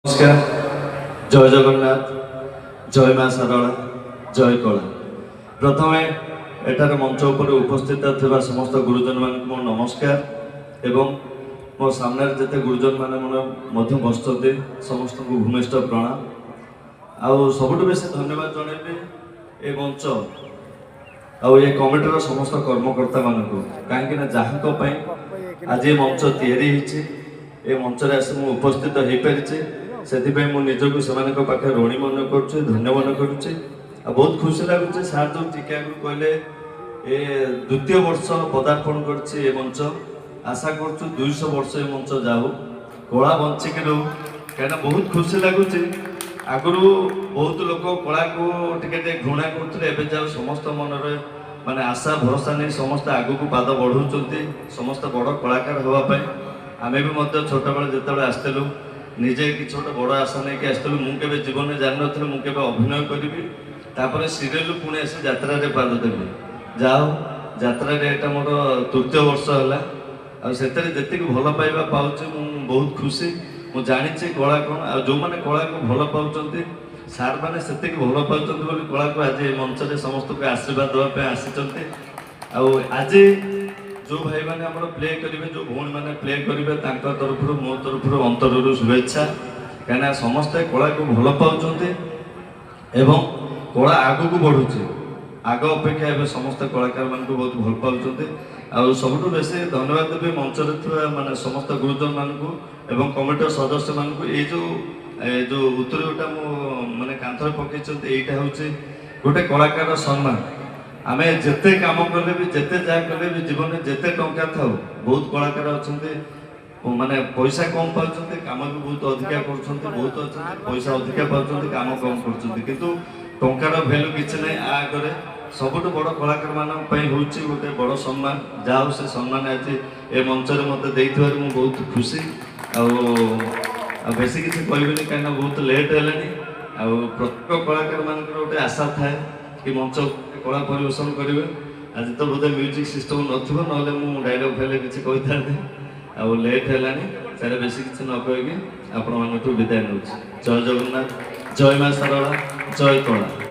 नमस्कार जय जगन्नाथ जय माँ सारला जय कला प्रथमे एठार मंच उपर उपस्थित थिबा समस्त गुरुजन मान मो नमस्कार एवं मो सामने जिते गुरुजन माने मध्य बसते समस्त को भूमिष्ठ प्रणाम आउ सबुठ बेसी धन्यवाद जनइबी ए मंच आउ ये कमिटीर समस्त कर्मकर्ता मानक कहीं जहाँ आज ये मंच या मंच आसी मुझे उपस्थित हो पारि से निजक से ऋणी मन कर धन्य मन कर बहुत खुशी लगुच सार जो टीका कहले ए द्वितीय वर्ष पदार्पण कर मंच आशा कर 200 वर्ष ये मंच जाऊ कला बंचिक रो कहीं बहुत खुशी लगुच आगु बहुत लोक कला को टे घृणा करते जाओ समस्त मन माने आशा भरोसा नहीं समस्त आगु को पाद बढ़ाऊँ समस्त बड़ कलाकार हाँपाई आम भी छोट बेले जिते आसलु निजे कि छोट बड़ आशा नहीं कि आसलु मुझे जीवन में जान नी मुझे अभिनय करी सीरियल पुणी आसी यात्रा पाद देवी जाओ यात्रा यहाँ मोर तृतीय वर्ष है आते भल पाइबा पाऊँ बहुत खुशी मुझे जानी कला कौन आ जो मैंने कला को भल पाँच सार मैंने से भल पाँच कला को आज मंच में समस्त को आशीर्वाद देवाई आसी आज जो भाई मैंने प्ले करेंगे जो भौणी मैंने प्ले करेंगे तरफ मो तरफ अंतर शुभेच्छा कहीं समस्ते कला को भल पाँच एवं कला आग को बढ़ुचे आग अपेक्षा एवं समस्त कलाकार मान को बहुत भल पाँच सबुठ बेसी धन्यवाद देवी मंच माने समस्त गुरुजन मान एवं कमिटी सदस्य मान ये जो उत्तर माने कांथर पकई यहाँ हूँ गोटे कलाकार सम्मान आम जिते कम कले भी जिते जहाँ कले भी जीवन में जिते टंका था बहुत कलाकार अच्छा माने पैसा कम पाँच कम भी बहुत अधिका कर बहुत अच्छा पैसा अधिका पाँच कम कम कर टंकार भैल्यू किसी ना आगे सबुठ बड़ कलाकार मान गोटे बड़ सम्मान जाओ से सम्मान आज ए मंच मत बहुत खुशी बेसी किसी कहबी कहीं बहुत लेट है प्रत्येक कलाकार मान गोटे आशा थाए कि मंच कला परिवेशन करेंगे आज तो बोधे म्यूजिक सिस्टम नथिबो नले मु डायलॉग फेले किछि कहि थाते आ लेट हेलानी सारे बेसी किछि न कहबी आपण मानटू विदाय नउछि जय जगन्नाथ जय मां सरला जय कला।